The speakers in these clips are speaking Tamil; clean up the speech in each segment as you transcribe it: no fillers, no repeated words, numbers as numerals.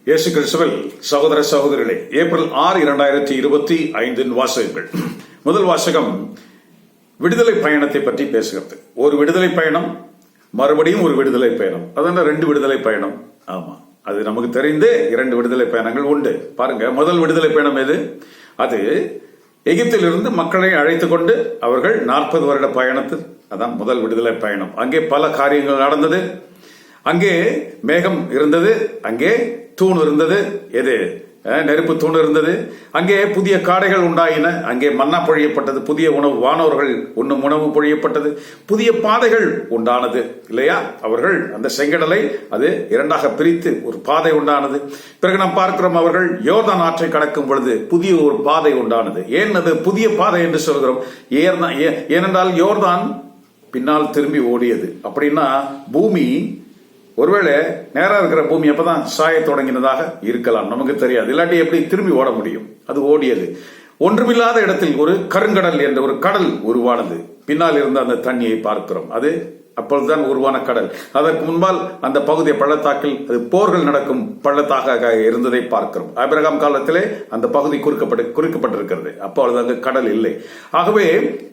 இயேசு கிறிஸ்துவில் சகோதர சகோதரிகளே, ஏப்ரல் 6, 2025 வாசகங்கள். முதல் வாசகம் விடுதலை பயணத்தை பற்றி பேசுகிறது. ஒரு விடுதலை பயணம், மறுபடியும் ஒரு விடுதலை பயணம். அதனால 2 விடுதலை பயணம். ஆமா, அது நமக்கு தெரிந்து 2 விடுதலை பயணங்கள் உண்டு. பாருங்க, முதல் விடுதலை பயணம் எது? அது எகிப்திலிருந்து மக்களை அழைத்துக் கொண்டு அவர்கள் 40 வருட பயணத்தில், அதான் முதல் விடுதலை பயணம். அங்கே பல காரியங்கள் நடந்தது. அங்கே மேகம் இருந்தது, அங்கே தூண் இருந்தது. எது? நெருப்பு தூண் இருந்தது. அங்கே புதிய காடைகள் உண்டாயின, அங்கே மன்னா பொழியப்பட்டது. புதிய உணவு, வானவர்கள் உண்ணும் உணவு பொழியப்பட்டது. புதிய பாதைகள் உண்டானது இல்லையா? அவர்கள் அந்த செங்கடலை அது 2ஆக பிரித்து ஒரு பாதை உண்டானது. பிறகு நாம் பார்க்கிறோம், அவர்கள் யோர்தான் ஆற்றை கடக்கும் பொழுது புதிய ஒரு பாதை உண்டானது. ஏன் அது புதிய பாதை என்று சொல்கிறோம்? ஏனென்றால் யோர்தான் பின்னால் திரும்பி ஓடியது. அப்படின்னா பூமி ஒருவேளை நேரா இருக்கிற பூமி அப்பதான் சாய தொடங்கினதாக இருக்கலாம், நமக்கு தெரியாது. இல்லாட்டி எப்படி திரும்பி ஓட முடியும்? அது ஓடியது. ஒன்றுமில்லாத இடத்தில் ஒரு கருங்கடல் என்ற ஒரு கடல் உருவானது. பின்னால் இருந்த அந்த தண்ணியை பார்க்கிறோம். அது அப்பொழுதுதான் உருவான கடல். அதற்கு முன்பால் அந்த பகுதியை பள்ளத்தாக்கில் அது போர்கள் நடக்கும் பள்ளத்தாக இருந்ததை பார்க்கிறோம். ஆபிரகாம் காலத்திலே அந்த பகுதி குறிக்கப்பட்டிருக்கிறது. அப்பொழுது அங்கு கடல் இல்லை. ஆகவே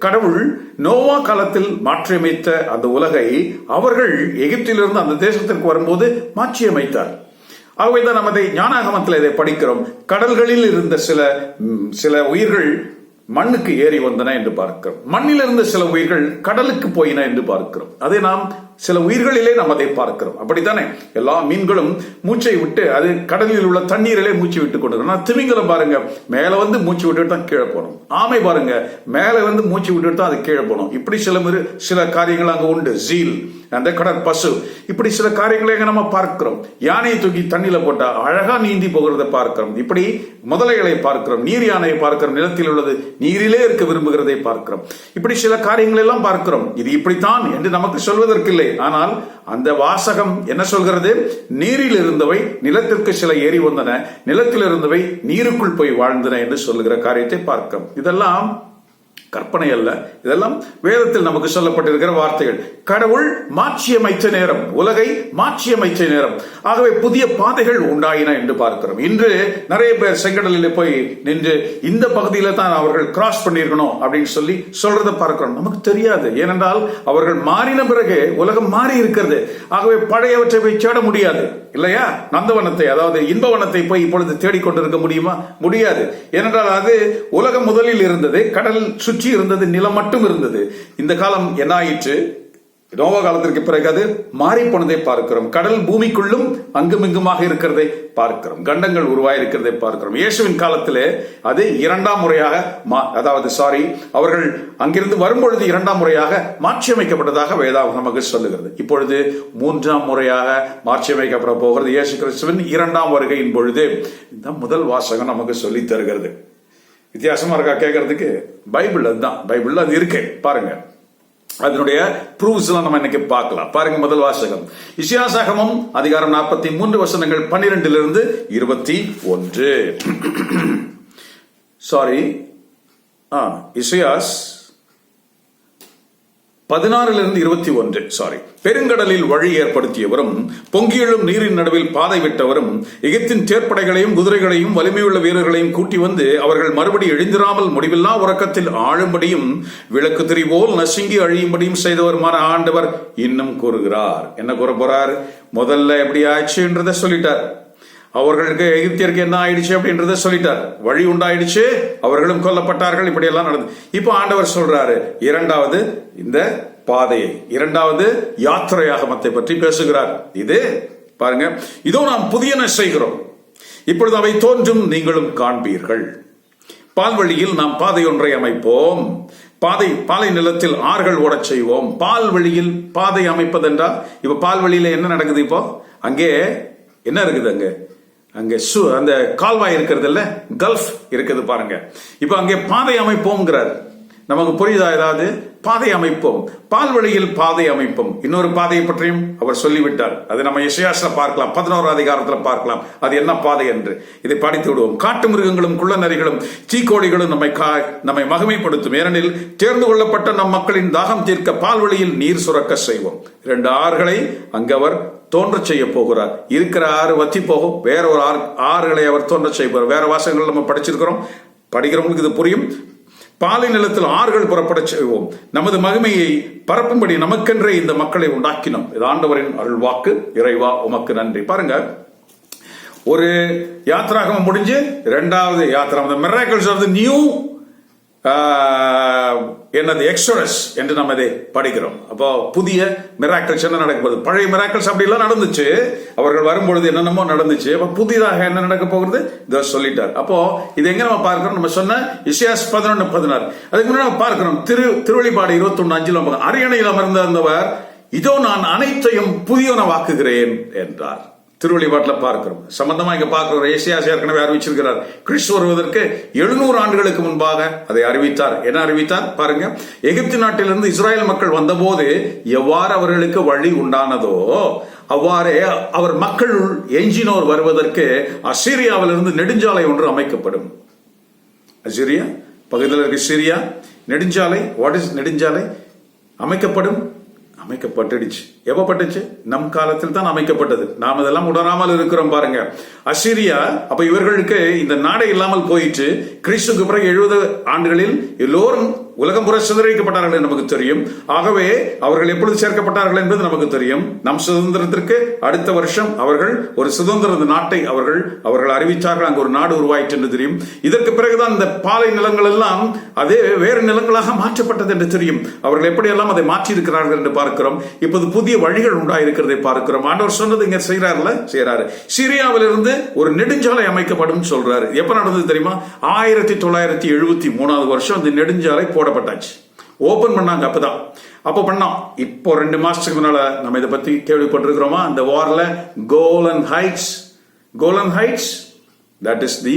கடவுள் நோவா காலத்தில் மாற்றியமைத்த அந்த உலகை அவர்கள் எகிப்திலிருந்து அந்த தேசத்திற்கு வரும்போது மாற்றியமைத்தார். ஆகவேதான் நம்ம ஞானாகமத்தில் இதை படிக்கிறோம். கடல்களில் இருந்த சில உயிர்கள் மண்ணுக்கு ஏறி வந்தன என்று பார்க்கிறோம். மண்ணிலிருந்து சில உயிர்கள் கடலுக்கு போயின என்று பார்க்கிறோம். அதை நாம் சில உயிர்களிலே நாம் அதை பார்க்கிறோம். அப்படித்தானே? எல்லா மீன்களும் மூச்சை விட்டு அது கடலில் உள்ள தண்ணீரிலே மூச்சு விட்டு கொண்டு. திமிங்கலம் பாருங்க, மேல வந்து மூச்சு விட்டுட்டு தான் கீழே போனோம். ஆமை பாருங்க, மேல வந்து மூச்சு விட்டுட்டு தான் அது கீழே போனோம். இப்படி சில காரியங்கள் அங்க உண்டு. ஜீல், அந்த கடற் பசு, இப்படி சில காரியங்களை நம்ம பார்க்கிறோம். யானையை தூக்கி தண்ணியில போட்டா அழகா நீந்தி போகிறத பார்க்கிறோம். இப்படி முதலைகளை பார்க்கிறோம், நீர் யானையை பார்க்கிறோம், நிலத்தில் உள்ளது நீரிலே இருக்க விரும்புகிறதை பார்க்கிறோம். இப்படி சில காரியங்கள் எல்லாம் பார்க்கிறோம். இது இப்படித்தான் என்று நமக்கு சொல்வதற்கு இல்லை. ஆனால் அந்த வாசகம் என்ன சொல்கிறது? நீரில் இருந்தவை நிலத்திற்கு சில ஏறி வந்தன, நிலத்தில் இருந்தவை நீருக்குள் போய் வாழ்ந்தன என்று சொல்லுகிற காரியத்தை பார்க்கிறோம். இதெல்லாம் கற்பனை அல்ல, இதெல்லாம் வேதத்தில் நமக்கு சொல்லப்பட்டிருக்கிற வார்த்தைகள். கடவுள் மாற்றியமைத்த நேரம், உலகை மாற்றியமைத்த நேரம். ஆகவே புதிய பாதைகள் உண்டாயின என்று பார்க்கிறோம். இன்று நிறைய பேர் செங்கடலில் போய் நின்று இந்த பகுதியில தான் அவர்கள் கிராஸ் பண்ணிருக்கணும் அப்படின்னு சொல்லி சொல்றதை பார்க்கிறோம். நமக்கு தெரியாது. ஏனென்றால் அவர்கள் மாறின பிறகு உலகம் மாறி இருக்கிறது. ஆகவே பழையவற்றை போய் தேட முடியாது இல்லையா? நந்தவனத்தை, அதாவது இன்பவனத்தை போய் இப்பொழுது தேடிக்கொண்டிருக்க முடியுமா? முடியாது. ஏனென்றால் அது உலகம் முதலில் இருந்தது, கடல் சுற்றி இருந்தது, நிலம் மட்டும் இருந்தது. இந்த காலம் என்ன ஆயிற்று? நோவா காலத்திற்கு பிறகு அது மாறி போனதை பார்க்கிறோம். கடல் பூமிக்குள்ளும் அங்குமிங்குமாக இருக்கிறதை பார்க்கிறோம். கண்டங்கள் உருவாயிருக்கிறதை பார்க்கிறோம். இயேசுவின் காலத்திலே அது 2ஆம் முறையாக, அவர்கள் அங்கிருந்து வரும்பொழுது 2ஆம் முறையாக மாற்றியமைக்கப்பட்டதாக வேதாகம் நமக்கு சொல்லுகிறது. இப்பொழுது 3ஆம் முறையாக மாற்றியமைக்கப்பட போகிறது இயேசு கிறிஸ்துவின் 2ஆம் வருகையின் பொழுது. இந்த முதல் வாசகம் நமக்கு சொல்லி தருகிறது. வித்தியாசமா இருக்கா கேட்கறதுக்கு? பைபிள் அதுதான், பைபிள் அது இருக்கு. பாருங்க, அதனுடைய ப்ரூவ்ஸ் எல்லாம் நம்ம இன்னைக்கு பார்க்கலாம். பாருங்க, முதல் வாசகம் இசாயாசகமம் அதிகாரம் 43 வசனங்கள் 12 21. இசாயாஸ் 16 21. பெருங்கடலில் வழி ஏற்படுத்தியவரும் பொங்கியெழும் நீரின் நடுவில் பாதை விட்டவரும் எகிப்தின் தேர்ப்படைகளையும் குதிரைகளையும் வலிமையுள்ள வீரர்களையும் கூட்டி வந்து அவர்கள் மறுபடி எழுந்திராமல் முடிவில்லா உறக்கத்தில் ஆழும்படியும் விளக்கு திரி போல் நசுங்கி அழியும்படியும் செய்தவருமான ஆண்டவர் இன்னும் கூறுகிறார். என்ன கூற போறார்? முதல்ல எப்படி ஆயிடுச்சுன்றத சொல்லிட்டார். அவர்களுக்கு எகிப்தியருக்கு என்ன ஆயிடுச்சு அப்படின்றத சொல்லிட்டார். வழி உண்டாயிடுச்சு, அவர்களும் கொல்லப்பட்டார்கள், இப்படி எல்லாம் நடந்தது. இப்போ ஆண்டவர் சொல்றாரு, 2வது இந்த பாதையை, 2வது யாத்திரையாகமத்தை பற்றி பேசுகிறார். இது பாருங்க, இதோ நாம் புதியன செய்கிறோம், இப்பொழுது அவை தோன்றும், நீங்களும் காண்பீர்கள். பால்வழியில் நாம் பாதை ஒன்றை அமைப்போம், பாலை நிலத்தில் ஆறுகள் ஓடச் செய்வோம். பால் வழியில் பாதை அமைப்பதென்றால், இப்ப பால்வழியில என்ன நடக்குது? இப்போ அங்கே என்ன இருக்குது? அங்கே அந்த கால்வாய் இருக்கிறது இல்ல, கல்ஃப் இருக்குது பாருங்க. இப்ப அங்கே பாதை அமைப்போங்கிறார். நமக்கு புரியுதா? ஏதாவது பாதை அமைப்போம், பால்வழியில் பாதை அமைப்போம். இன்னொரு பாதையை பற்றியும் அவர் சொல்லிவிட்டார். அது நம்ம எசேக்கியேலில் பார்க்கலாம், 11ஆம் அதிகாரத்தில் பார்க்கலாம் அது என்ன பாதை என்று. இதை படித்து விடுவோம். காட்டு மிருகங்களும் குள்ள நரிகளும் தீக்கோழிகளும் நம்மை மகிமைப்படுத்தும். ஏனெனில் தேர்ந்து கொள்ளப்பட்ட நம் மக்களின் தாகம் தீர்க்க பால்வழியில் நீர் சுரக்க செய்வோம். 2 ஆறுகளை அங்கு அவர் தோன்ற செய்ய போகிறார். இருக்கிற ஆறு வத்தி போகும், வேற ஒரு ஆறுகளை அவர் தோன்ற செய்ய போகிறார். வேற வாசகங்கள் நம்ம படிக்கிறவங்களுக்கு இது புரியும். பாலை நிலத்தில் ஆறுகள் புறப்பட செய்வோம், நமது மகிமையை பரப்பும்படி நமக்கென்றே இந்த மக்களை உண்டாக்கினோம். இது ஆண்டவரின் அருள்வாக்கு. இறைவா உமக்கு நன்றி. பாருங்க, ஒரு யாத்ராகமம் முடிஞ்சு 2வது யாத்ராகம், மிராக்கிள்ஸ் ஆஃப் தி நியூ என்னது எக்ஸோடஸ் என்று நம்ம இதை படிக்கிறோம். அப்போ புதிய மிராக்கிள்ஸ் என்ன நடக்க, பழைய மிராக்கிள்ஸ் அப்படி எல்லாம் நடந்துச்சு, அவர்கள் வரும்பொழுது என்னென்னமோ நடந்துச்சு. அப்ப புதிதாக என்ன நடக்க போகிறது இதை சொல்லிட்டார். அப்போ இது எங்க நம்ம பார்க்கிறோம்? நம்ம சொன்ன இசையாஸ் 11:16. அதுக்கு முன்னாடி நம்ம பார்க்கிறோம் திருவெளிப்பாடு 21:5. அரியணையில் அமர்ந்தவர் இதோ நான் அனைத்தையும் புதியனவாக்குகிறேன் என்றார். திருவெளிப்பாட்டில் பார்க்கிறோம். சம்பந்தமா இங்க பார்க்கிறோம். ஏசாயா ஏற்கனவே அறிவிச்சிருக்கிறார். கிறிஸ்து வருவதற்கு 700 ஆண்டுகளுக்கு முன்பாக அதை அறிவித்தார். என்ன அறிவித்தார் பாருங்க, எகிப்து நாட்டிலிருந்து இஸ்ராயல் மக்கள் வந்தபோது எவ்வாறு அவர்களுக்கு வழி உண்டானதோ அவ்வாறே அவர் மக்கள் எஞ்சினோர் வருவதற்கு அசீரியாவிலிருந்து நெடுஞ்சாலை ஒன்று அமைக்கப்படும். அசீரியா பகுதியில் இருக்க சிரியா நெடுஞ்சாலை, வாட் இஸ் நெடுஞ்சாலை? அமைக்கப்பட்டுடுச்சு. எப்ப பட்டுச்சு? நம் காலத்தில் தான் அமைக்கப்பட்டது. நாம் இதெல்லாம் உணராமல் இருக்கிறோம் பாருங்க. அசீரியா அப்ப இவர்களுக்கு இந்த நாடே இல்லாமல் போயிட்டு கிறிஸ்துக்கு பிறகு 70 ஆண்டுகளில் எல்லோரும் உலகம் புற சிதறிக்கப்பட்டார்கள் என்று நமக்கு தெரியும். ஆகவே அவர்கள் எப்பொழுது சேர்க்கப்பட்டார்கள் என்பது நமக்கு தெரியும். நம் சுதந்திரத்திற்கு அடுத்த வருஷம் அவர்கள் ஒரு சுதந்திர நாட்டை அவர்கள் அறிவித்தார்கள். அங்கு ஒரு நாடு உருவாயிற்று என்று தெரியும். இதற்கு பிறகுதான் இந்த பாலை நிலங்கள் எல்லாம் அதே வேறு நிலங்களாக மாற்றப்பட்டது என்று தெரியும். அவர்கள் எப்படியெல்லாம் அதை மாற்றி இருக்கிறார்கள் என்று பார்க்கிறோம். இப்போது புதிய வழிகள் உண்டாயிருக்கிறதை பார்க்கிறோம். ஆண்டவர் சொன்னது இங்க செய்யறாரு. சிரியாவிலிருந்து ஒரு நெடுஞ்சாலை அமைக்கப்படும் சொல்றாரு. எப்ப நடந்தது தெரியுமா? 1973 வருஷம் இந்த நெடுஞ்சாலை போடப்பட்டாச்சு, ஓபன் பண்ணாங்க. அப்ப பண்ணோம். இப்போ 2 மாசத்துக்கு முன்னால நம்ம இதை பத்தி கேள்விப்பட்டிருக்கிறோமா? இந்த வார்ல Golan Heights that is the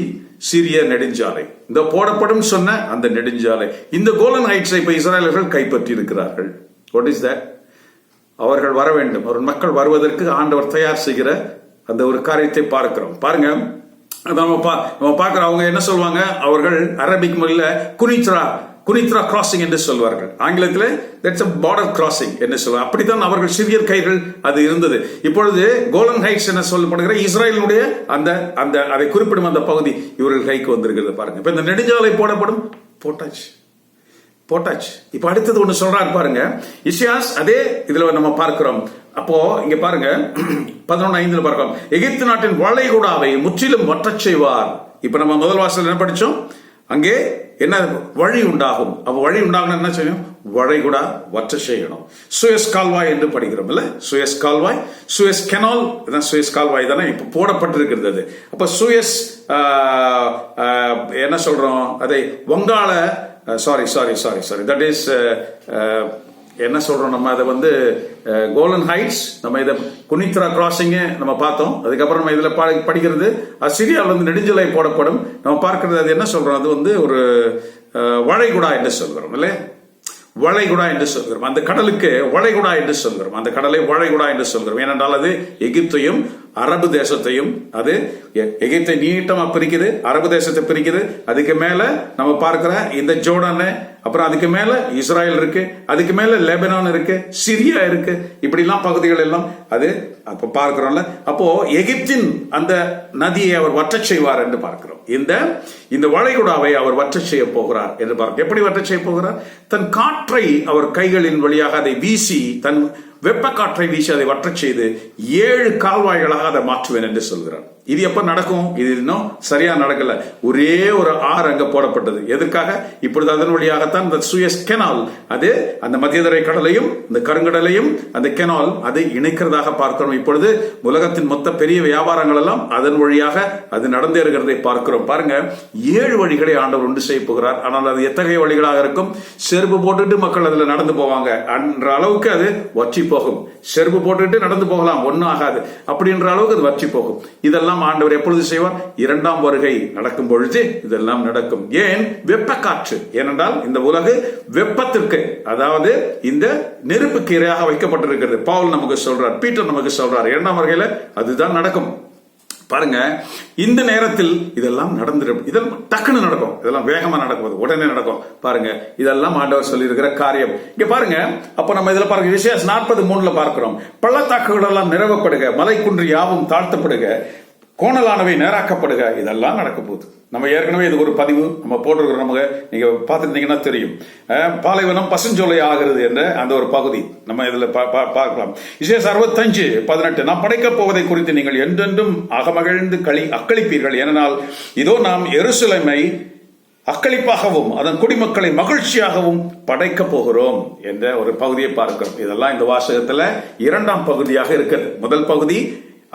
சிரிய நெடுஞ்சாலை, இந்த போடப்படும் சொன்ன அந்த நெடுஞ்சாலை. இந்த கோலன் ஹைட்ஸை இப்ப இஸ்ரேலர்கள் கைப்பற்றி இருக்கிறார்கள். What is that? அவர்கள் வர வேண்டும், அவர்கள் மக்கள் வருவதற்கு ஆண்டவர் தயார் செய்கிற அந்த ஒரு காரியத்தை பார்க்கிறோம். பாருங்க, நம்ம பார்க்கிறோம். அவங்க என்ன சொல்லுவாங்க? அவர்கள் அரபிக் மொழியில குனித்ரா கிராசிங் என்று சொல்வார்கள். ஆங்கிலத்தில் தட்ஸ் a border crossing என்று சொல்வாங்க. அப்படித்தான் அவர்கள் சிறியர் கைகள் அது இருந்தது. இப்பொழுது கோலன் ஹைட்ஸ் என்ன சொல்லப்படுகிற இஸ்ரேலினுடைய அந்த அதை குறிப்பிடும் அந்த பகுதி இவர்கள் கைக்கு வந்திருக்கிறது. பாருங்க, இப்ப இந்த நெடுஞ்சாலை போட்டாச்சு. இப்ப அடுத்தது ஒண்ணு சொல்றாரு பாருங்க, இசையாஸ் அதே இதுல நம்ம பார்க்கிறோம். அப்போ இங்க பாருங்க 11:5 பார்க்கிறோம், எகிப்து நாட்டின் வளைகுடாவை முற்றிலும் வற்றச் செய்வார். இப்ப நம்ம முதல் வாசல் என்ன படிச்சோம்? அங்கே என்ன வழி உண்டாகும்? அப்ப வழி உண்டாகணும் என்ன செய்யணும்? வளைகுடா வற்ற செய்யணும். சுயஸ் கால்வாய் என்று படிக்கிறோம் இல்ல? சுயஸ் கால்வாய், சுயஸ் கெனால், சுயஸ் கால்வாய் தானே இப்ப போடப்பட்டிருக்கிறது. அப்ப சுயஸ் என்ன சொல்றோம்? அதை வங்காள சாரி தட் இஸ் என்ன சொல்றோம் நம்ம? அதை கோலன் ஹைட்ஸ், நம்ம இதை குனித்ரா கிராசிங் நம்ம பார்த்தோம். அதுக்கப்புறம் நம்ம இதுல படிக்கிறது அசிரியாவில் நெடுஞ்சாலை போடப்படும். நம்ம பார்க்கிறது அது என்ன சொல்றோம்? அது ஒரு வளைகுடா என்று சொல்கிறோம் இல்லையா? வளைகுடா என்று சொல்கிறோம். அந்த கடலுக்கு வளைகுடா என்று சொல்கிறோம். அந்த கடலை வளைகுடா என்று சொல்கிறோம். ஏனென்றால் அது எகிப்தையும் அரபு தேசத்தையும், அது எகிப்தை நீட்டமா பிரிக்குது, அரபு தேசத்தை பிரிக்குது. அதுக்கு மேல நம்ம பார்க்கிற இந்த ஜோர்டான், அப்புறம் அதுக்கு மேல இஸ்ராயல் இருக்கு, அதுக்கு மேல லெபனான் இருக்கு, சிரியா இருக்கு, இப்படி எல்லாம் பகுதிகள் எல்லாம் அது அப்ப பார்க்கிறோம்ல. அப்போ எகிப்தின் அந்த நதியை அவர் வற்றச் செய்வார் என்று பார்க்கிறோம். இந்த வளைகுடாவை அவர் வற்றச் செய்ய போகிறார் என்று பார்க்கிறோம். எப்படி வற்றச் செய்ய போகிறார்? தன் காற்றை அவர் கைகளின் வழியாக அதை வீசி, தன் வெப்ப காற்றை வீசி அதை வற்றச் செய்து 7 கால்வாய்களாக அதை மாற்றுவேன் என்று சொல்கிறார். இது எப்ப நடக்கும்? இது இன்னும் சரியா நடக்கல. ஒரே ஒரு ஆறு அங்க போடப்பட்டது. எதற்காக? இப்பொழுது அதன் வழியாகத்தான் இந்த சுயஸ் கெனால், அது அந்த மத்தியதரை கடலையும் இந்த கருங்கடலையும் அந்த கெனால் அதை இணைக்கிறதாக பார்க்கிறோம். இப்பொழுது உலகத்தின் மொத்த பெரிய வியாபாரங்கள் எல்லாம் அதன் வழியாக அது நடந்தேறுகிறதை பார்க்கிறோம். பாருங்க, 7 வழிகளை ஆண்டவர் உண்டு செய்ய போகிறார். ஆனால் அது எத்தகைய வழிகளாக இருக்கும்? செருப்பு போட்டுட்டு மக்கள் அதுல நடந்து போவாங்க என்ற அளவுக்கு அது வற்றி போகும். செருப்பு போட்டுட்டு நடந்து போகலாம், ஒன்னும் ஆகாது அப்படின்ற அளவுக்கு அது வற்றி போகும். இதெல்லாம் இதெல்லாம் ஆண்டவர் எப்பொழுது செய்வார்? இரண்டாம் வருகை நடக்கும் பொழுது இதெல்லாம் நடக்கும். ஏன்? வெப்ப காற்று. ஏனென்றால் இந்த உலகு வெப்பத்திற்கு, அதாவது இந்த நெருப்புக்கு இரையாக வைக்கப்பட்டிருக்கிறது. பவுல் நமக்கு சொல்றார், பீட்டர் நமக்கு சொல்றார், இரண்டாம் வருகையில அதுதான் நடக்கும். பாருங்க, இந்த நேரத்தில் இதெல்லாம் நடந்துடும். இதெல்லாம் டக்குன்னு நடக்கும், இதெல்லாம் வேகமா நடக்கும், உடனே நடக்கும். பாருங்க, இதெல்லாம் ஆண்டவர் சொல்லி இருக்கிற காரியம். இங்க பாருங்க, அப்ப நம்ம இதுல பாருங்க, விசேஷ 43 பார்க்கிறோம். பள்ளத்தாக்குகள் எல்லாம் நிரவப்படுக, மலை குன்று யாவும் தாழ்த்தப்படுக, கோணலானவை நேராக்கப்படுக, இதெல்லாம் நடக்க போகுது. நம்ம ஏற்கனவே இது ஒரு பதிவு நம்ம போட்டிருக்கிறோம். நமக்கு நீங்க பார்த்துருந்தீங்கன்னா தெரியும். பாலைவனம் பசுஞ்சோலை ஆகிறது என்ற அந்த ஒரு பகுதி நம்ம இதுல பார்க்கலாம். விசேஷ 65:18 நாம் படைக்கப் போவதை குறித்து நீங்கள் என்றென்றும் அகமகிழ்ந்து அக்களிப்பீர்கள். ஏனென்றால் இதோ நாம் எருசலேமை அக்களிப்பாகவும் அதன் குடிமக்களை மகிழ்ச்சியாகவும் படைக்க போகிறோம் என்ற ஒரு பகுதியை பார்க்கிறோம். இதெல்லாம் இந்த வாசகத்துல இரண்டாம் பகுதியாக இருக்கிறது. முதல் பகுதி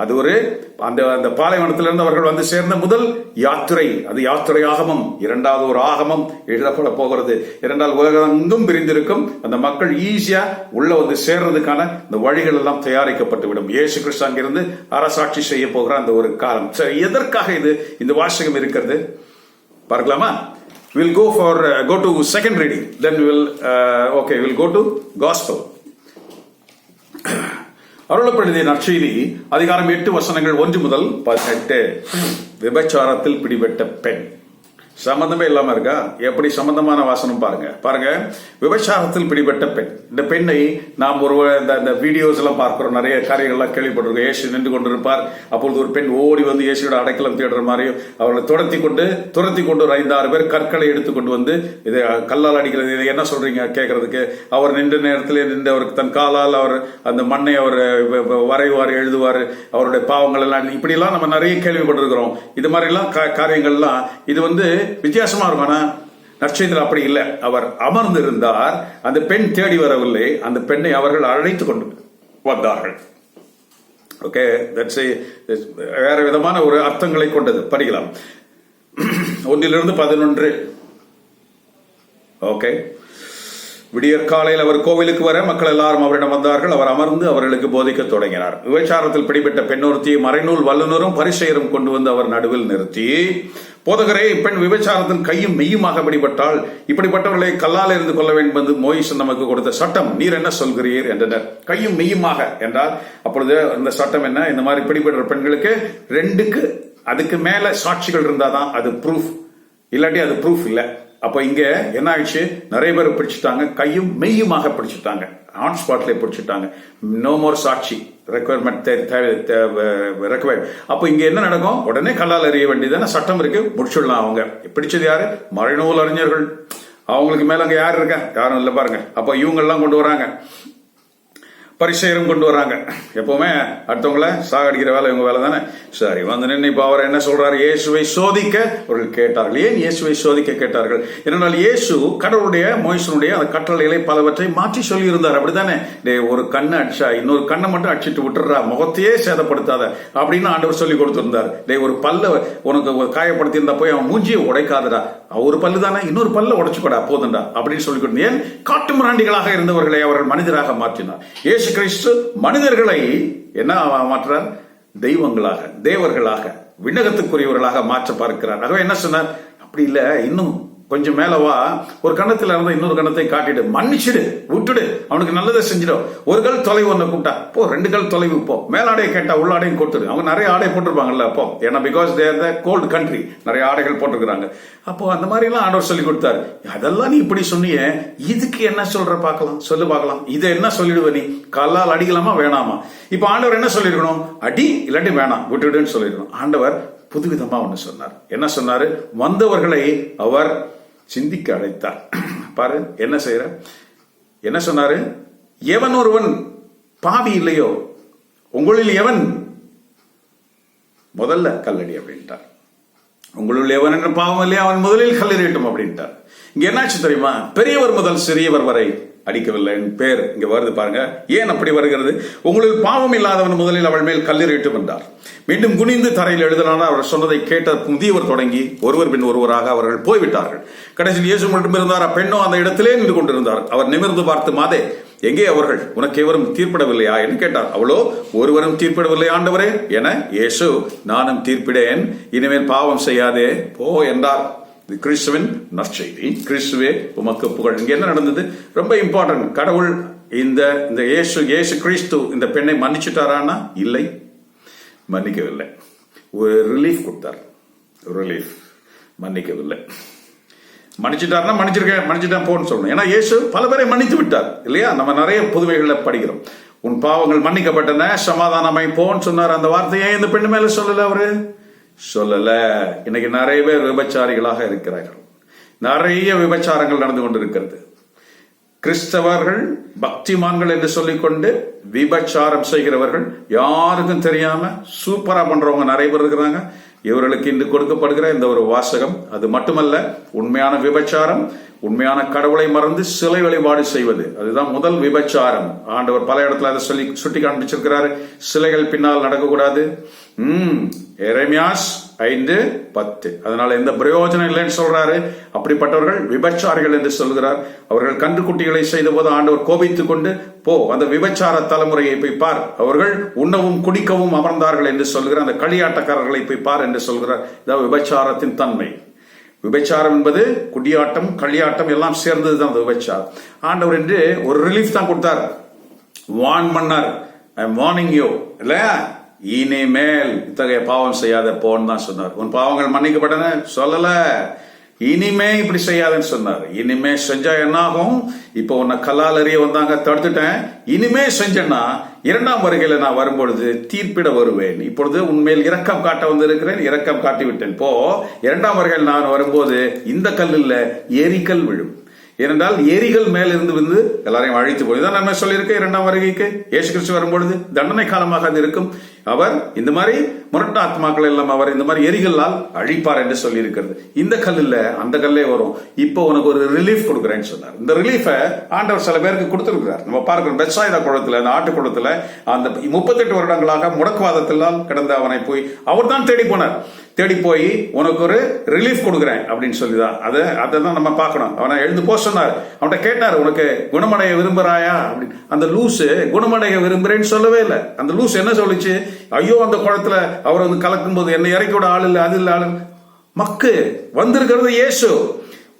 அது ஒரு அந்த பாலைவனத்திலிருந்து அவர்கள் வந்து சேர்ந்த முதல் யாத்திரை, அது யாத்திரை ஆகமம். இரண்டாவது ஒரு ஆகமம் எழுதப்பட போகிறது. இரண்டால் உலகெங்கும் பிரிந்திருக்கும் அந்த மக்கள் ஈஸியா உள்ள வந்து சேர்றதுக்கான இந்த வழிகள் எல்லாம் தயாரிக்கப்பட்டுவிடும். இயேசு கிறிஸ்து அங்கிருந்து அரசாட்சி செய்ய போகிற அந்த ஒரு காலம். எதற்காக இது இந்த வாசகம் இருக்கிறது பார்க்கலாமா? We'll go to second reading, then we'll go to gospel. அருளப்படுத்திய நற்செய்தி அதிகாரம் 8 வசனங்கள் 1 முதல் 18. விபச்சாரத்தில் பிடிபட்ட பெண். சம்பந்தமே இல்லாம இருக்கா? எப்படி சம்பந்தமான வாசனம் பாருங்க. விபச்சாரத்தில் பிடிபட்ட பெண். இந்த பெண்ணை நாம் இந்த வீடியோஸ் எல்லாம் பார்க்கிறோம், நிறைய காரியங்கள்லாம் கேள்விப்பட்டிருக்கோம். இயேசு நின்று கொண்டிருப்பார். அப்பொழுது ஒரு பெண் ஓடி வந்து இயேசுவோட அடைக்கலம் தேடுற மாதிரியும் அவர்களை துரத்தி கொண்டு ஒரு 5-6 பேர் கற்களை எடுத்துக்கொண்டு வந்து இதை கல்லால் அடிக்கிறது. இதை என்ன சொல்றீங்க கேட்கறதுக்கு அவர் நின்ற நேரத்திலே நின்று அவருக்கு தன் காலால் அவர் அந்த மண்ணை அவர் வரைவார், எழுதுவார், அவருடைய பாவங்கள் எல்லாம் இப்படி எல்லாம் நம்ம நிறைய கேள்விப்பட்டிருக்கிறோம். இது மாதிரி எல்லாம் காரியங்கள்லாம் இது வித்தியாசமா இருக்கும். ஆனா நற்செய்தியில் அப்படி இல்லை. அவர் அமர்ந்து இருந்தார், அந்த பெண் தேடி வரவில்லை, அந்த பெண்ணை அவர்கள் அழைத்து கொண்டு வந்தார்கள். ஓகே, வேற விதமான ஒரு அர்த்தங்களை கொண்டது. படிக்கலாம் 1-11. ஓகே. விடியற் காலையில் அவர் கோவிலுக்கு வர மக்கள் எல்லாரும் அவரிடம் வந்தார்கள். அவர் அமர்ந்து அவர்களுக்கு போதிக்க தொடங்கினார். விபச்சாரத்தில் பிடிபட்ட பெண்ணொருத்தியை மறைநூல் வல்லுநரும் பரிசேயரும் கொண்டு வந்து அவர் நடுவில் நிறுத்தி, போதகரே, இப்பெண் விபச்சாரத்தில் கையும் மெய்யுமாக பிடிபட்டால் இப்படிப்பட்டவர்களை கல்லால் இருந்து கொள்ள வேண்டும் என்று மோயிசன் நமக்கு கொடுத்த சட்டம், நீர் என்ன சொல்கிறீர் என்றனர். கையும் மெய்யுமாக என்றால் அப்பொழுது இந்த சட்டம் என்ன? இந்த மாதிரி பிடிபடுற பெண்களுக்கு 2க்கு அதுக்கு மேல சாட்சிகள் இருந்தாதான் அது ப்ரூஃப், இல்லாட்டி அது ப்ரூஃப் இல்லை. அப்ப இங்க என்ன ஆயிடுச்சு? நிறைய பேர் பிடிச்சிட்டாங்க, கையும் மெய்யுமாக பிடிச்சிட்டாங்க, ஆன் ஸ்பாட்ல பிடிச்சிட்டாங்க. நோ மோர் சாட்சி ரெக்குவயர்மெண்ட். அப்ப இங்க என்ன நடக்கும்? உடனே கல்லால் எறிய வேண்டியதான சட்டம் இருக்கு, முடிச்சுடலாம். அவங்க பிடிச்சது யாரு? மறைநூல் அறிஞர்கள். அவங்களுக்கு மேல அங்க யாரு இருக்கா? யாரும் இல்லை பாருங்க. அப்ப இவங்க எல்லாம் கொண்டு வராங்க, பரிசேயரும் கொண்டு வராங்க. எப்பவுமே அடுத்தவங்களை சாகடிக்கிற வேலை இவங்க வேலை தானே. சரி, வந்து நின்று இப்ப அவர் என்ன சொல்றாரு? இயேசுவை சோதிக்க அவர்கள் கேட்டார்கள். ஏன் இயேசுவை சோதிக்க கேட்டார்கள்? ஏனென்றால் இயேசு கடவுளுடைய மோயிசனுடைய அந்த கட்டளைகளை பலவற்றை மாற்றி சொல்லி இருந்தார். அப்படித்தானே? ஒரு கண்ணை அடிச்சா இன்னொரு கண்ணை மட்டும் அடிச்சுட்டு விட்டுறா, முகத்தையே சேதப்படுத்தாத அப்படின்னு ஆண்டவர் சொல்லி கொடுத்திருந்தார். ஒரு பல்ல உனக்கு காயப்படுத்தி இருந்தா போய் அவன் மூஞ்சியை உடைக்காதடா, ஒரு பல்லு தானே, இன்னொரு பல்ல உடைச்சுக்கூடா போதுண்டா அப்படின்னு சொல்லி கொடுத்தேன். ஏன்? காட்டு மிராண்டிகளாக இருந்தவர்களை அவர்கள் மனிதராக மாற்றினார். இயேசு கிறிஸ்து மனிதர்களை என்ன மாற்றார்? தெய்வங்களாக, தேவர்களாக, விண்ணகத்துக்குரியவர்களாக மாற்ற பார்க்கிறார். ஆகவே என்ன சொன்னார்? அப்படி இல்ல, இன்னும் கொஞ்சம் மேலவா, ஒரு கணத்துல இருந்த இன்னொரு கணத்தை காட்டிடு, மன்னிச்சிடு, விட்டுடு, அவனுக்கு நல்லதை செஞ்சிடும். ஒரு கல் தொலைவு ஒன்று கூப்பிட்டா போ, 2 கல் தொலைவு போ, மேலாடையை கேட்டா உள்ளாடையும் கொடுத்துடு. அவங்க நிறைய ஆடை போட்டிருப்பாங்கல்ல அப்போ, ஏன்னா because there the cold country, நிறைய ஆடைகள் போட்டிருக்கிறாங்க. அப்போ அந்த மாதிரி எல்லாம் ஆண்டவர் சொல்லி கொடுத்தாரு. அதெல்லாம் நீ இப்படி சொன்னிய, இதுக்கு என்ன சொல்ற பார்க்கலாம், சொல்லு பார்க்கலாம். இதை என்ன சொல்லிடுவ நீ? கல்லால் அடிக்கலாமா வேணாமா? இப்ப ஆண்டவர் என்ன சொல்லிருக்கணும்? அடி, இல்லாட்டி வேணாம், விட்டுடுன்னு சொல்லிருக்கணும். ஆண்டவர் புதுவிதமா ஒண்ணு சொன்னார். என்ன சொன்னாரு? வந்தவர்களை அவர் சிந்திக்க அழைத்தார். பாரு என்ன செய்யற. என்ன சொன்னாரு? எவன் ஒருவன் பாவி இல்லையோ, உங்களில் எவன் முதல்ல கல்லடி அப்படின்ட்டார். உங்களுள் எவன் என்ற பாவம் இல்லையா, அவன் முதலில் கல்லெறியட்டும் அப்படின்ட்டார். இங்க என்னாச்சு தெரியுமா? பெரியவர் முதல் சிறியவர் வரை அடிக்கவில்லை பேர் இங்க வருது பாருங்க. ஏன் அப்படி வருகிறது? உங்களில் பாவம் இல்லாதவன் முதலில் அவள் மேல் கல்லெறியட்டும் என்றார். மீண்டும் குனிந்து தரையில் எழுதலான அவர் சொன்னதை கேட்ட முதியவர் தொடங்கி ஒருவர் பின் ஒருவராக அவர்கள் போய்விட்டார்கள். கடைசியில் இயேசு மட்டும் இருந்தார். அப்பெண்ணோ அந்த இடத்திலே நின்று கொண்டிருந்தார். அவர் நிமிர்ந்து பார்த்து, மாதே, எங்கே அவர்கள்? உனக்கு எவரும் தீர்ப்பிடவில்லையா என்று கேட்டார். அவளோ, ஒருவரும் தீர்ப்பிடவில்லை ஆண்டவரே என. இயேசு, நானும் தீர்ப்பிடேன், இனிமேல் பாவம் செய்யாதே போ என்றார். இது கிறிஸ்துவின் நற்செய்தி. கிறிஸ்துவே உமக்கு புகழ். இங்க என்ன நடந்தது? ரொம்ப இம்பார்ட்டன்ட். கடவுள் இந்த இயேசு கிறிஸ்து இந்த பெண்ணை மன்னிச்சுட்டாரானா? இல்லை, மன்னிக்கவில்லை. ஒரு ரிலீஃப் கொடுத்தார். ரிலீஃப். மன்னிக்கவில்லை. மன்னிச்சுட்டாருன்னா மன்னிச்சுட்டான் போன்னு சொல்லணும். ஏன்னா இயேசு பல பேரை மன்னித்து விட்டார் இல்லையா? நம்ம நிறைய புதுவைகளில் படிக்கிறோம். உன் பாவங்கள் மன்னிக்கப்பட்டன, சமாதானமாய் போன்னு சொன்னார். அந்த வார்த்தையை இந்த பெண்ணு மேல சொல்லல. அவரு சொல்லல. இன்னைக்கு நிறைய பேர் விபச்சாரிகளாக இருக்கிறார்கள். நிறைய விபச்சாரங்கள் நடந்து கொண்டிருக்கிறது. கிறிஸ்தவர்கள் பக்திமான்கள் என்று சொல்லிக்கொண்டு விபச்சாரம் செய்கிறவர்கள், யாருக்கும் தெரியாம சூப்பரா பண்றவங்க நிறைய பேர் இருக்கிறாங்க. இவர்களுக்கு இன்று கொடுக்கப்படுகிற இந்த ஒரு வாசகம் அது மட்டுமல்ல, உண்மையான விபச்சாரம், உண்மையான கடவுளை மறந்து சிலை வழிபாடு செய்வது, அதுதான் முதல் விபச்சாரம். ஆண்டவர் பல இடத்துல அதை சொல்லி சுட்டி காண்பிச்சிருக்கிறாரு. சிலைகள் பின்னால் நடக்கக்கூடாது. எரேமியாஸ் 5:10. அதனால எந்த பிரயோஜனம் இல்லைன்னு சொல்றாரு. அப்படிப்பட்டவர்கள் விபச்சாரிகள் என்று சொல்கிறார். அவர்கள் கன்றுக்குட்டிகளை செய்த போது ஆண்டவர் கோபித்துக் கொண்டு, போ அந்த விபச்சார தலைமுறையை போய் பார், அவர்கள் உண்ணவும் குடிக்கவும் அமர்ந்தார்கள் என்று சொல்கிறார். அந்த களியாட்டக்காரர்களை போய் பார் என்று சொல்கிறார். இதான் விபச்சாரத்தின் தன்மை. விபச்சாரம் என்பது குடியாட்டம், களியாட்டம் எல்லாம் சேர்ந்ததுதான் அந்த விபச்சாரம். ஆண்டவர் என்று ஒரு ரிலீஃப் தான் கொடுத்தார். வார்ன் பண்ணார். ஐ அம் வார்னிங் யூ இல்லையா, இனிமேல் இத்தகைய பாவம் செய்யாத போன்னு தான் சொன்னார். உன் பாவங்கள் மன்னிக்கப்பட்டன சொல்லல, இனிமே இப்படி செய்யாதன்னு சொன்னார். இனிமே செஞ்சா என்ன ஆகும்? இப்போ உன்னை கல்லால் எறிய வந்தாங்க, தடுத்துட்டேன். இனிமே செஞ்சேன்னா இரண்டாம் வருகையில நான் வரும்பொழுது தீர்ப்பிட வருவேன். இப்பொழுது உண்மையில் இரக்கம் காட்ட வந்து இருக்கிறேன், இரக்கம் காட்டி விட்டேன். இப்போ இரண்டாம் வருகையில் நான் வரும்போது இந்த கல்லில் எரிக்கல் விழும். ஏனென்றால் எரிகள் மேல இருந்து வந்து எல்லாரையும் அழித்து போய் நம்ம சொல்லியிருக்க. இரண்டாம் வருகைக்கு இயேசு கிறிஸ்து வரும்பொழுது தண்டனை காலமாக அது இருக்கும். அவர் இந்த மாதிரி முரட்டு ஆத்மாக்கள் எல்லாம் அவர் இந்த மாதிரி எரிகளால் அழிப்பார் என்று சொல்லி இருக்கிறது. இந்த கல்லுல அந்த கல்லே வரும். இப்போ உனக்கு ஒரு ரிலீஃப் கொடுக்குறேன்னு சொன்னார். இந்த ரிலீஃபை ஆண்டவர் சில பேருக்கு கொடுத்திருக்கிறார். நம்ம பார்க்கிறோம். பெத்சாயிதா குளத்துல, அந்த ஆட்டு குளத்துல அந்த 38 வருடங்களாக முடக்குவாதத்தினால் கிடந்த அவனை போய் அவர் தான் தேடி போனார். தேடி போய் உனக்கு ஒரு ரிலீஃப் கொடுக்குறேன் அப்படின்னு சொல்லிதான் அதை தான் நம்ம பார்க்கணும். அவனை எழுந்து போக சொன்னார். அவன்கிட்ட கேட்டார், உனக்கு குணமடைய விரும்புறாயா அப்படின்னு. அந்த லூசு குணமடைய விரும்புறேன்னு சொல்லவே இல்லை. அந்த லூஸ் என்ன சொல்லிச்சு? ஐயோ, அந்த குளத்துல அவர் வந்து கலக்கும் போது என்னை இறக்கி விட ஆள் இல்லை, அது இல்லை ஆளு. மக்கு வந்திருக்கிறது இயேசு.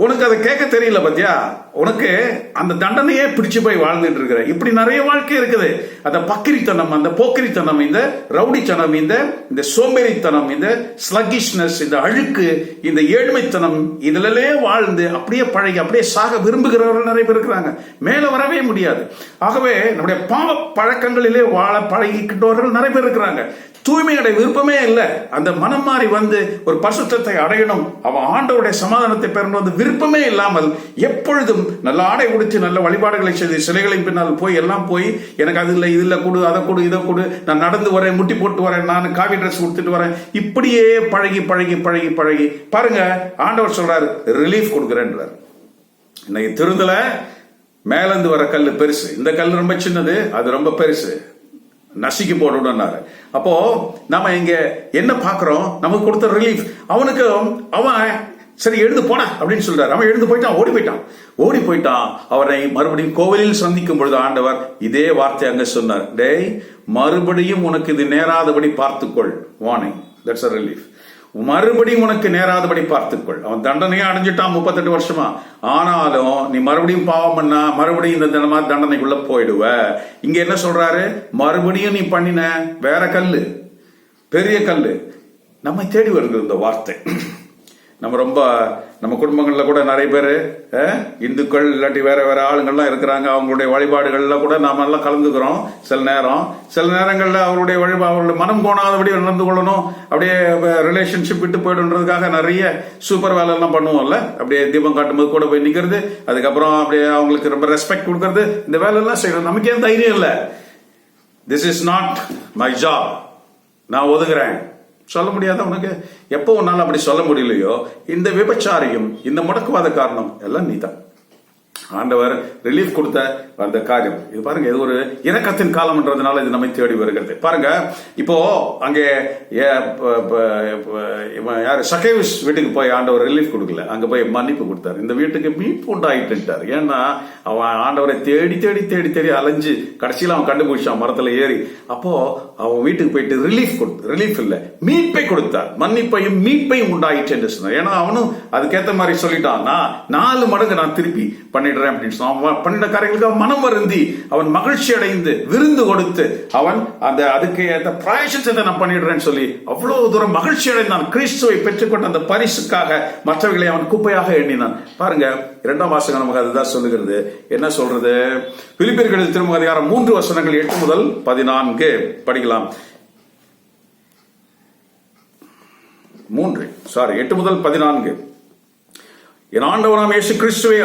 உனக்கு அதை கேட்க தெரியல பத்தியா? உனக்கு அந்த தண்டனையே பிடிச்சு போய் வாழ்ந்துட்டு இருக்கிற. இப்படி நிறைய வாழ்க்கை இருக்குது. அந்த பக்கிரித்தனம், அந்த போக்கிரித்தனம், இந்த ரவுடித்தனம், இந்த சோம்பேறித்தனம், இந்த ஸ்லக்கிஷ்னஸ், இந்த அழுக்கு, இந்த ஏழ்மைத்தனம், இதிலே வாழ்ந்து அப்படியே பழகி அப்படியே சாக விரும்புகிறவர்கள் நிறைய பேர் இருக்கிறாங்க. மேல வரவே முடியாது. ஆகவே நம்முடைய பாவ பழக்கங்களிலே வாழ பழகிக்கிட்டவர்கள் நிறைய பேர் இருக்கிறாங்க. தூய்மையுடைய விருப்பமே இல்லை. அந்த மனம் மாறி வந்து ஒரு பரிசுத்தத்தை அடையணும், அவன் ஆண்டவருடைய சமாதானத்தை பெறணும், அந்த விருப்பமே இல்லாமல் எப்பொழுதும் நல்ல ஆடை உடுத்தி நல்ல வழிபாடுகளை செய்து சிலைகளின் பின்னால் போய் எல்லாம் போய் எனக்கு அது இல்லை, இது இல்லை, கொடு, அதை கொடு, இதை கொடு, நான் நடந்து வரேன், முட்டி போட்டு வரேன், நான் காவி ட்ரெஸ் கொடுத்துட்டு வரேன், இப்படியே பழகி பழகி பழகி பழகி பாருங்க. ஆண்டவர் சொல்றாரு ரிலீஃப் கொடுக்குறேன்றார். இன்னைக்கு திருந்தல, மேலந்து வர கல் பெருசு, இந்த கல் ரொம்ப சின்னது, அது ரொம்ப பெருசு, நசுக்கி போடுனாரு. அப்போ நம்ம இங்க என்ன பாக்குறோம்? நமக்கு கொடுத்த ரிலீஃப். அவனுக்கு அவன் சரி எழுந்து போன அப்படின்னு சொல்றாரு. அவன் எழுந்து போயிட்டான், ஓடி போயிட்டான். அவரை மறுபடியும் கோவிலில் சந்திக்கும் பொழுது ஆண்டவர் இதே வார்த்தை அங்க சொன்னார். டேய், மறுபடியும் உனக்கு இது நேராதபடி பார்த்துக்கொள். வார்னிங். That's a relief. மறுபடியும் உனக்கு நேராதபடி பார்த்துக்கொள். அவன் தண்டனையே அடைஞ்சிட்டான் 38 வருஷமா. ஆனாலும் நீ மறுபடியும் பாவம் பண்ணா மறுபடியும் இந்த தண்டனைக்குள்ள போயிடுவ. இங்க என்ன சொல்றாரு? மறுபடியும் நீ பண்ணின வேற கல்லு, பெரிய கல்லு. நம்மை தேடி வருகிறது இந்த வார்த்தை. நம்ம குடும்பங்கள்ல கூட நிறைய பேர் இந்துக்கள் இல்லாட்டி வேற வேற ஆளுங்கள்லாம் இருக்கிறாங்க. அவங்களுடைய வழிபாடுகள்ல கூட நாம எல்லாம் கலந்துக்கிறோம். சில நேரங்கள்ல அவருடைய மனம் கோணாதபடி நடந்து கொள்ளணும், அப்படியே ரிலேஷன்ஷிப் விட்டு போயிடுன்றதுக்காக நிறைய சூப்பர் வேலை எல்லாம் பண்ணுவோம்ல. அப்படியே தீபம் காட்டும்போது கூட போய் நிக்கிறது, அதுக்கப்புறம் அப்படியே அவங்களுக்கு ரொம்ப ரெஸ்பெக்ட் கொடுக்கறது, இந்த வேலை எல்லாம் செய்யணும். நமக்கு ஏன் தைரியம் இல்லை? This is not my job, நான் ஒதுங்குறேன் சொல்ல முடியாத உனக்கு? எப்போ உன்னால அப்படி சொல்ல முடியலையோ, இந்த விபச்சாரியும் இந்த முடக்குவாத காரணம் எல்லாம் நீதான். ஆண்டவர் ரிலீஃப் கொடுத்த அந்த காரியம் இது பாருங்க. இது ஒரு இரக்கத்தின் காலம்ன்றதுனால இது நம்மை தேடி வருகிறது. பாருங்க, இப்போ அங்கே யாரு சகேவிஸ் வீட்டுக்கு போய் ஆண்டவர் ரிலீஃப் கொடுக்கல, அங்க போய் மன்னிப்பு கொடுத்தாரு. இந்த வீட்டுக்கு மீட்பு உண்டாயிட்டார். ஏன்னா அவன் ஆண்டவரை தேடி தேடி தேடி தேடி அலைஞ்சு கடைசியில் அவன் கண்டுபிடிச்சான் மரத்துல ஏறி. அப்போ அவன் வீட்டுக்கு போயிட்டு ரிலீஃப் இல்ல மீட்பை கொடுத்தார். மன்னிப்பையும் மீட்பையும் உண்டாயிற்று என்று சொன்னார். ஏன்னா அவனும் அதுக்கேற்ற மாதிரி சொல்லிட்டான், நான் 4 மடங்கு நான் திருப்பி பண்ணிடுறேன் அப்படின்னு சொன்னான். பண்ணின காரியங்களுக்கு அவன் மனம் வருந்தி அவன் மகிழ்ச்சி அடைந்து விருந்து கொடுத்து அவன் அதுக்கு ஏற்ற பிராயசித்தத்தை நான் பண்ணிடுறேன்னு சொல்லி அவ்வளவு தூரம் மகிழ்ச்சி அடைந்தான். கிறிஸ்துவை பெற்றுக்கொண்ட அந்த பரிசுக்காக மற்றவர்களை அவன் குப்பையாக எண்ணினான். பாருங்க, 2ஆம் வாசகம் நமக்கு அதுதான் சொல்லுகிறது. என்ன சொல்றது? பிலிப்பியர்கள் திருமுக அதிகாரம் 3 வசனங்கள் 8 முதல் 14 படிக்கலாம். 8 முதல் 14. என் ஆண்டவராம் இயேசு கிறிஸ்துவை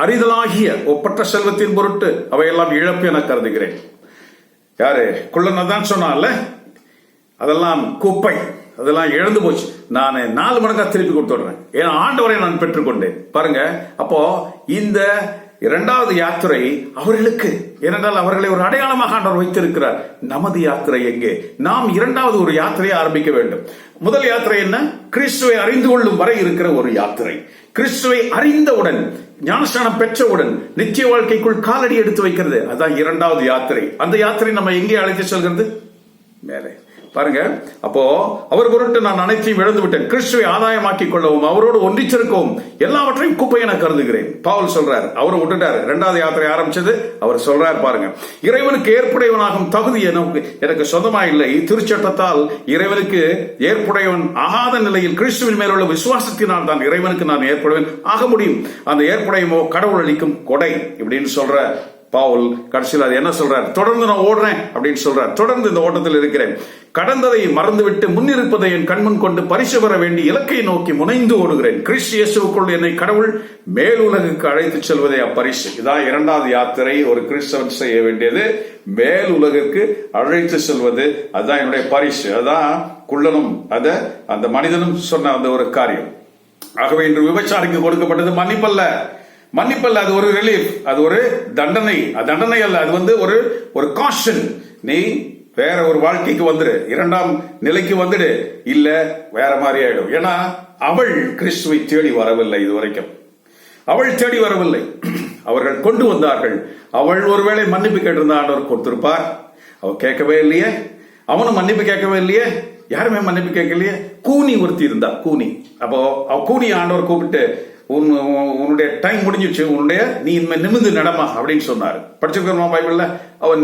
அறிதலாகிய ஒப்பற்ற செல்வத்தின் பொருட்டு அவையெல்லாம் இழப்பு என கருதுகிறேன். யாரு? குள்ளன் தான் சொன்னான்ல, அதெல்லாம் குப்பை, அதெல்லாம் இழந்து போச்சு, நான் 4 மடங்கா திருப்பி கொடுத்துடுறேன், ஏன்னா ஆண்டவரை நான் பெற்றுக்கொண்டேன். பாருங்க, அப்போ இந்த 2வது யாத்திரை அவர்களுக்கு, ஏனென்றால் அவர்களை ஒரு அடையாளமாக ஆண்டவர் வைத்திருக்கிறார். நமது யாத்திரை எங்கே? நாம் 2வது ஒரு யாத்திரையை ஆரம்பிக்க வேண்டும். முதல் யாத்திரை என்ன? கிறிஸ்துவை அறிந்து கொள்ளும் வரை இருக்கிற ஒரு யாத்திரை. கிறிஸ்துவை அறிந்தவுடன், ஞானஸ்நானம் பெற்றவுடன் நித்திய வாழ்க்கைக்குள் காலடி எடுத்து வைக்கிறது, அதான் 2வது யாத்திரை. அந்த யாத்திரை நம்ம எங்கே அழைத்து செல்கிறது? மேலே. பாருங்க, அப்போ அவர் பொருட்டு நான் அனைத்தையும் இழந்து விட்டேன், கிறிஸ்துவை ஆதாயமாக்கிக் கொள்ளவும் அவரோடு ஒன்றிச்சிருக்கவும் எல்லாவற்றையும் குப்பை என கருதுகிறேன். பவுல் சொல்றாரு, அவரை விட்டுட்டாரு. 2வது யாத்திரை ஆரம்பிச்சது அவர் சொல்றாரு. பாருங்க, இறைவனுக்கு ஏற்புடையவனாகும் தகுதி எனக்கு சொந்தமா இல்லை, திருச்சட்டத்தால் இறைவனுக்கு ஏற்புடையவன் ஆகாத நிலையில் கிறிஸ்துவின் மேலுள்ள விசுவாசத்தினால் தான் இறைவனுக்கு நான் ஏற்புடையவன் ஆக முடியும். அந்த ஏற்புடையமோ கடவுள் அளிக்கும் கொடை இப்படின்னு சொல்ற பவுல் கடைசியில் அது என்ன சொல்றார்? தொடர்ந்து நான் ஓடுறேன் அப்படின்னு சொல்றார். தொடர்ந்து இந்த ஓட்டத்தில் இருக்கிறேன், கடந்ததை மறந்துவிட்டு முன்னிருப்பதை என் கண்முன் கொண்டு பரிசு பெற வேண்டி இலக்கை நோக்கி முனைந்து ஓடுகிறேன். கிறிஸ்து இயேசுவுக்குள் என்னை கடவுள் மேலுலகுக்கு அழைத்து செல்வதே அப்பரிசு. இதான் 2வது யாத்திரை. ஒரு கிறிஸ்தவன் செய்ய வேண்டியது மேலுலகிற்கு அழைத்து செல்வது, அதுதான் என்னுடைய பரிசு. அதான் குள்ளனும் அந்த மனிதனும் சொன்ன அந்த ஒரு காரியம். ஆகவே இன்று விபச்சாரிக்கு கொடுக்கப்பட்டது மன்னிப்பல்ல, அது ஒரு ரிலீஃப், அது ஒரு தண்டனை அல்ல, அது ஒரு காஷன். நீ வேற ஒரு வாழ்க்கைக்கு வந்துடு, 2ஆம் நிலைக்கு வந்துடு, இல்ல வேற மாதிரி ஆயிடும். ஏன்னா அவள் கிறிஸ்துவை தேடி வரவில்லை, இதுவரைக்கும் அவள் தேடி வரவில்லை, அவர்கள் கொண்டு வந்தார்கள். அவள் ஒருவேளை மன்னிப்பு கேட்டிருந்தா ஆண்டவர் கொடுத்திருப்பார். அவள் கேட்கவே இல்லையே, அவனும் மன்னிப்பு கேட்கவே இல்லையே, யாருமே மன்னிப்பு கேட்கலையே. கூனி ஒருத்தி இருந்தா, கூனி. அப்போ கூனி ஆண்டவர் கூப்பிட்டு, உன்னுடைய டைம் முடிஞ்சிச்சு, நீ இனிமே நிமிர்ந்து நடமா அப்படின்னு சொன்னார். படிச்சிருக்கிறோமா பைபிள்ல? அவன்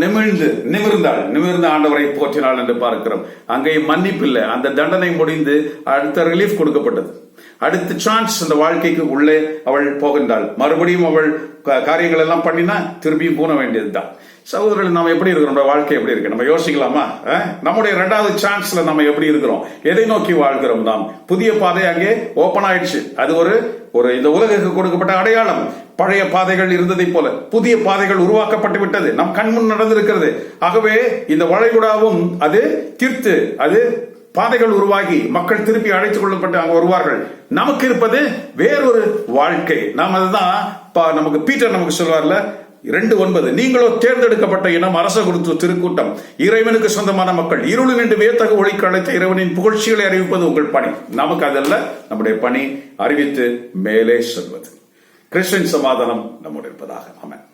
நிமிர்ந்த ஆண்டவரை போற்றினாள் என்று பார்க்கிறோம். அங்கேயும் மன்னிப்பு இல்லை, அந்த தண்டனை முடிந்து அடுத்த ரிலீஃப் கொடுக்கப்பட்டது. அடுத்த சான்ஸ் அந்த வாழ்க்கைக்கு உள்ளே அவள் போகின்றாள். மறுபடியும் அவள் காரியங்கள் எல்லாம் பண்ணினா திரும்பியும் போன வேண்டியதுதான். சகோதரர்கள், நம்ம எப்படி இருக்கிறோம்? நம்ம வாழ்க்கை எப்படி இருக்கு? நம்ம யோசிக்கலாமா? நம்முடைய 2வது சான்ஸ்ல நம்ம எப்படி இருக்கிறோம்? எதை நோக்கி வாழ்கிறோம்? நாம் புதிய பாதை அங்கே ஓபன் ஆயிடுச்சு. அது ஒரு இந்த உலகுக்கு கொடுக்கப்பட்ட அடையாளம். பழைய பாதைகள் இருந்ததை போல புதிய பாதைகள் உருவாக்கப்பட்டு விட்டது, நம் கண்முன் நடந்திருக்கிறது. ஆகவே இந்த வளைகுடாவும் அது தீர்த்து, அது பாதைகள் உருவாகி மக்கள் திருப்பி அழைத்துக் கொள்ளப்பட்டு அங்க வருவார்கள். நமக்கு இருப்பது வேறொரு வாழ்க்கை. நாம் அதுதான் நமக்கு பீட்டர் நமக்கு சொல்வார்ல, 2:9, நீங்களோ தேர்ந்தெடுக்கப்பட்ட இனம், அரச குருத்து திருக்கூட்டம், இறைவனுக்கு சொந்தமான மக்கள், இருளில் நின்று வியத்தகு ஒளிக்கு அழைத்த இறைவனின் புகழ்ச்சிகளை அறிவிப்பது உங்கள் பணி. நமக்கு அதல்ல, நம்முடைய பணி அறிவித்து மேலே செல்வது. கிறிஸ்துவின் சமாதானம் நம்முடைய இருப்பதாக. ஆமென்.